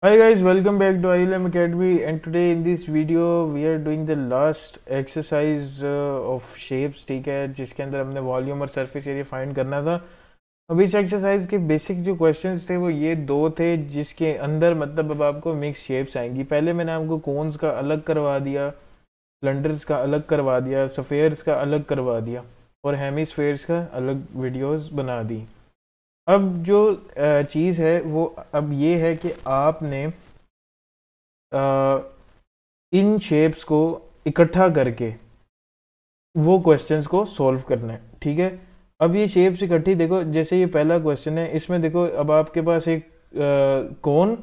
Hi guys, welcome back to ILM Academy, and today in this video we are doing the last exercise of shapes. ठीक है, जिसके अंदर हमने volume और surface area find करना था। अब इस एक्सरसाइज के बेसिक जो क्वेश्चंस थे वो ये दो थे, जिसके अंदर मतलब अब आपको मिक्स शेप्स आएंगी। पहले मैंने आपको कोन्स का अलग करवा दिया, सिलेंडर्स का अलग करवा दिया, सफेयर्स का अलग करवा दिया और हेमिस्फेयर्स का अलग वीडियोस बना दी। अब जो चीज़ है वो अब ये है कि आपने इन शेप्स को इकट्ठा करके वो क्वेश्चंस को सॉल्व करना है। ठीक है, अब ये शेप्स इकट्ठी देखो, जैसे ये पहला क्वेश्चन है, इसमें देखो अब आपके पास एक कोन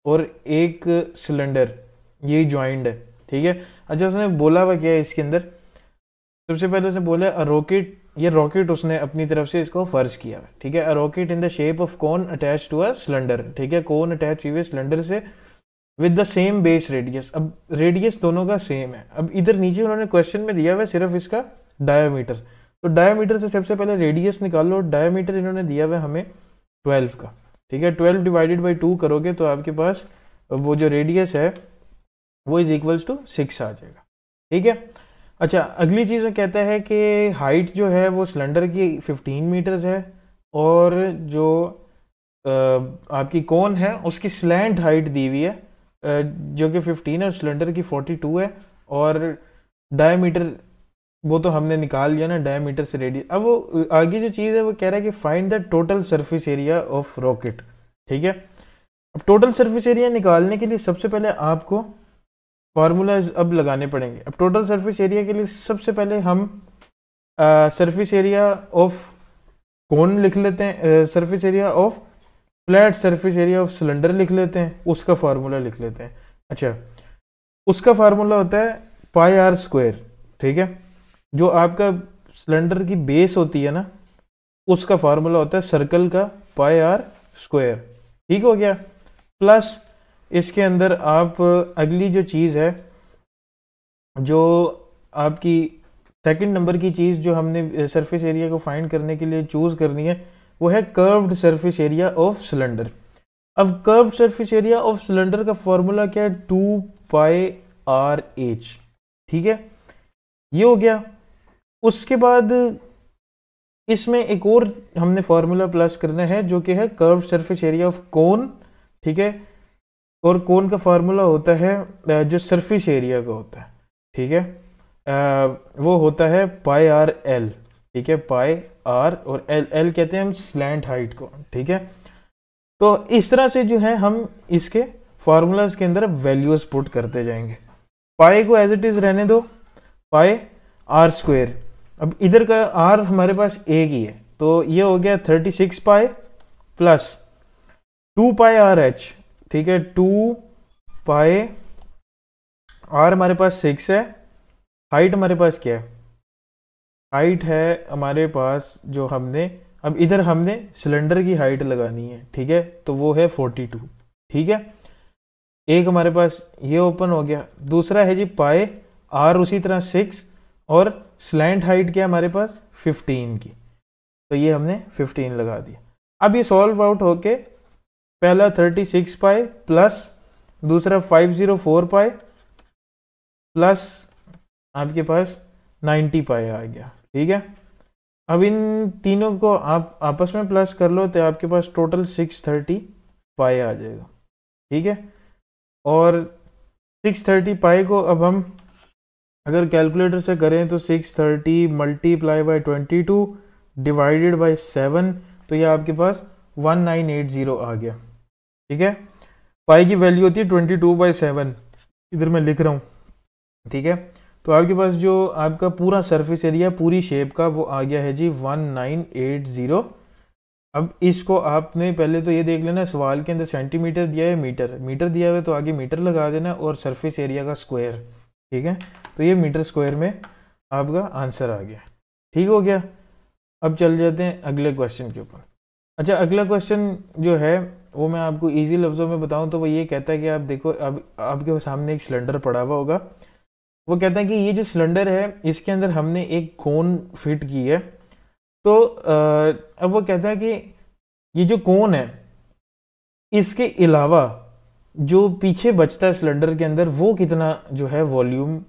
और एक सिलेंडर, ये ज्वाइंट है। ठीक है, अच्छा उसने बोला हुआ क्या है इसके अंदर? सबसे पहले उसने बोला रॉकेट, ये रॉकेट उसने अपनी तरफ से इसको फर्ज किया है। ठीक है, a rocket in the shape of cone attach to a cylinder. ठीक है, कोन अटैच हुई है सिलेंडर से with the same base radius. अब रेडियस दोनों का सेम है। अब इधर नीचे उन्होंने क्वेश्चन में दिया हुआ है सिर्फ इसका डायमीटर, तो डायमीटर से सबसे पहले रेडियस निकालो। डायमीटर इन्होंने दिया हुआ है हमें 12 का। ठीक है, 12 डिवाइडेड बाई 2 करोगे तो आपके पास वो जो रेडियस है वो इज इक्वल्स टू 6 आ जाएगा। ठीक है, अच्छा अगली चीज़ में कहता है कि हाइट जो है वो सिलेंडर की 15 मीटर्स है और जो आपकी कोन है उसकी स्लैंट हाइट दी हुई है जो कि 15 और सिलेंडर की 42 है, और डायमीटर वो तो हमने निकाल लिया ना, डायमीटर से रेडियस। अब वो आगे जो चीज़ है वो कह रहा है कि find the total surface area of rocket. ठीक है, अब टोटल सरफेस एरिया निकालने के लिए सबसे पहले आपको फार्मूलाज अब लगाने पड़ेंगे। अब टोटल सरफेस एरिया के लिए सबसे पहले हम सरफेस एरिया ऑफ कोन लिख लेते हैं, surface area of flat surface area of cylinder लिख लेते हैं, उसका फार्मूला लिख लेते हैं। अच्छा, उसका फार्मूला होता है पाई आर स्क्वायर। ठीक है, जो आपका सिलेंडर की बेस होती है ना, उसका फार्मूला होता है सर्कल का पाई आर स्क्वायर। ठीक हो गया, प्लस इसके अंदर आप अगली जो चीज़ है, जो आपकी सेकंड नंबर की चीज़ जो हमने सरफेस एरिया को फाइंड करने के लिए चूज़ करनी है, वो है curved surface area of cylinder. अब curved surface area of cylinder का फॉर्मूला क्या है? 2 पाई आर एच। ठीक है, ये हो गया। उसके बाद इसमें एक और हमने फार्मूला प्लस करना है जो कि है curved surface area of cone. ठीक है, और कोन का फार्मूला होता है जो सरफेस एरिया का होता है। ठीक है, वो होता है पाई आर एल। ठीक है, पाई आर और एल, एल कहते हैं हम स्लैंट हाइट को। ठीक है, तो इस तरह से जो है हम इसके फार्मूलाज के अंदर वैल्यूज पुट करते जाएंगे। पाई को एज इट इज रहने दो, पाई आर स्क्वेयर। अब इधर का आर हमारे पास एक ही है, तो ये हो गया 36 पाई प्लस 2 पाई आर एच। ठीक है, 2 पाई आर हमारे पास 6 है। हाइट हमारे पास क्या है? हाइट है हमारे पास जो हमने अब इधर हमने सिलेंडर की हाइट लगानी है। ठीक है, तो वो है 42। ठीक है, एक हमारे पास ये ओपन हो गया। दूसरा है जी पाई आर उसी तरह 6 और स्लैंट हाइट क्या है हमारे पास? 15 की, तो ये हमने 15 लगा दिया। अब ये सॉल्व आउट होके पहला 36 पाई प्लस दूसरा 504 पाई प्लस आपके पास 90 पाई आ गया। ठीक है, अब इन तीनों को आप आपस में प्लस कर लो तो आपके पास टोटल 630 पाई आ जाएगा। ठीक है, और 630 पाई को अब हम अगर कैलकुलेटर से करें तो 630 मल्टीप्लाई बाई 22 डिवाइडेड बाई 7, तो ये आपके पास 1980 आ गया। ठीक है, पाई की वैल्यू होती है 22/7, इधर मैं लिख रहा हूँ। ठीक है, तो आपके पास जो आपका पूरा सरफेस एरिया पूरी शेप का वो आ गया है जी 1980। अब इसको आपने पहले तो ये देख लेना, सवाल के अंदर सेंटीमीटर दिया है, मीटर दिया हुआ है, तो आगे मीटर लगा देना और सरफेस एरिया का स्क्वायर। ठीक है, तो ये मीटर स्क्वायर में आपका आंसर आ गया। ठीक हो गया, अब चल जाते हैं अगले क्वेश्चन के ऊपर। अच्छा, अगला क्वेश्चन जो है वो मैं आपको इजी लफ्ज़ों में बताऊं तो वो ये कहता है कि आप देखो, अब आपके सामने एक सिलेंडर पड़ा हुआ होगा। वो कहता है कि ये जो सिलेंडर है इसके अंदर हमने एक कोन फिट की है। तो अब वो कहता है कि ये जो कोन है इसके अलावा जो पीछे बचता है सिलेंडर के अंदर वो कितना जो है वॉल्यूम,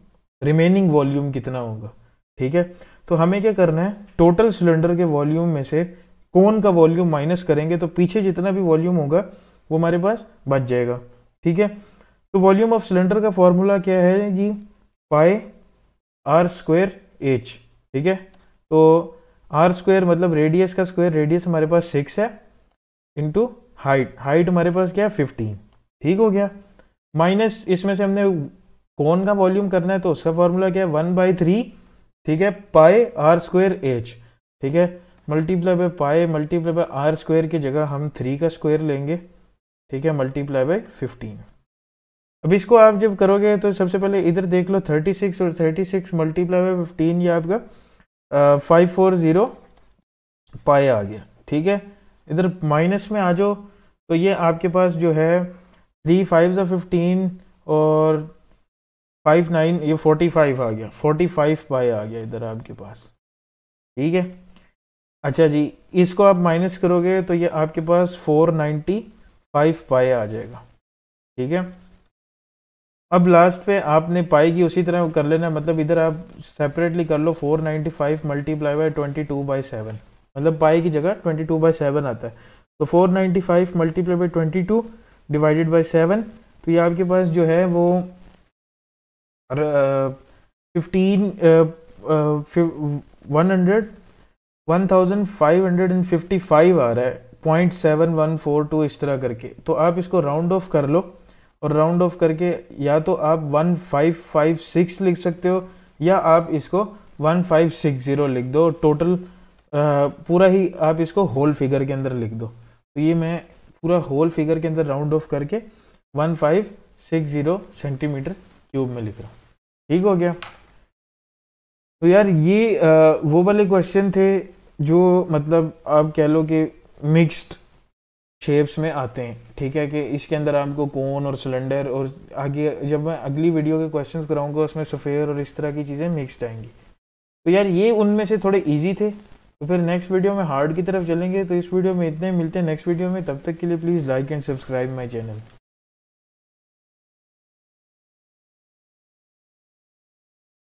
रिमेनिंग वॉल्यूम कितना होगा। ठीक है, तो हमें क्या करना है, टोटल सिलेंडर के वॉल्यूम में से कोन का वॉल्यूम माइनस करेंगे तो पीछे जितना भी वॉल्यूम होगा वो हमारे पास बच जाएगा। ठीक है, तो वॉल्यूम ऑफ सिलेंडर का फॉर्मूला क्या है जी, पाई आर स्क्वायर एच। ठीक है, तो आर स्क्वायर मतलब रेडियस का स्क्वायर, रेडियस हमारे पास 6 है, इंटू हाइट, हाइट हमारे पास क्या है 15। ठीक हो गया, माइनस इसमें से हमने कोन का वॉल्यूम करना है तो उसका फॉर्मूला क्या है 1/3। ठीक है, पाई आर स्क्वायर एच। ठीक है, multiply by pi multiply by R square की जगह हम 3 का स्क्वायर लेंगे। ठीक है, मल्टीप्लाई बाय 15। अब इसको आप जब करोगे तो सबसे पहले इधर देख लो 36 और 36 मल्टीप्लाई बाय 15, ये आपका 540 पाई आ गया। ठीक है, इधर माइनस में आ जाओ तो ये आपके पास जो है 3 5 15 और 5 9, ये 45 आ गया, 45 पाई आ गया इधर आपके पास। ठीक है, अच्छा जी, इसको आप माइनस करोगे तो ये आपके पास 495 पाई आ जाएगा। ठीक है, अब लास्ट पे आपने पाई की उसी तरह कर लेना, मतलब इधर आप सेपरेटली कर लो 495 मल्टीप्लाई बाय 22/7, मतलब पाई की जगह 22/7 आता है, तो 495 मल्टीप्लाई बाय 22 डिवाइडेड बाय 7, तो ये आपके पास जो है वो 1555 आ रहा है, 0.7142 इस तरह करके। तो आप इसको राउंड ऑफ कर लो, और राउंड ऑफ करके या तो आप 1556 लिख सकते हो या आप इसको 1560 लिख दो। टोटल पूरा ही आप इसको होल फिगर के अंदर लिख दो। तो ये मैं पूरा होल फिगर के अंदर राउंड ऑफ करके 1560 सेंटीमीटर क्यूब में लिख रहा हूँ। ठीक हो गया। तो यार ये वो वाले क्वेश्चन थे जो मतलब आप कह लो कि मिक्स्ड शेप्स में आते हैं। ठीक है, कि इसके अंदर आपको कोन और सिलेंडर, और आगे जब मैं अगली वीडियो के क्वेश्चंस कराऊंगा उसमें सफ़ेयर और इस तरह की चीज़ें मिक्स्ड आएंगी। तो यार ये उनमें से थोड़े इजी थे। तो फिर नेक्स्ट वीडियो में हार्ड की तरफ चलेंगे। तो इस वीडियो में इतने, मिलते हैं नेक्स्ट वीडियो में, तब तक के लिए please like and subscribe my channel.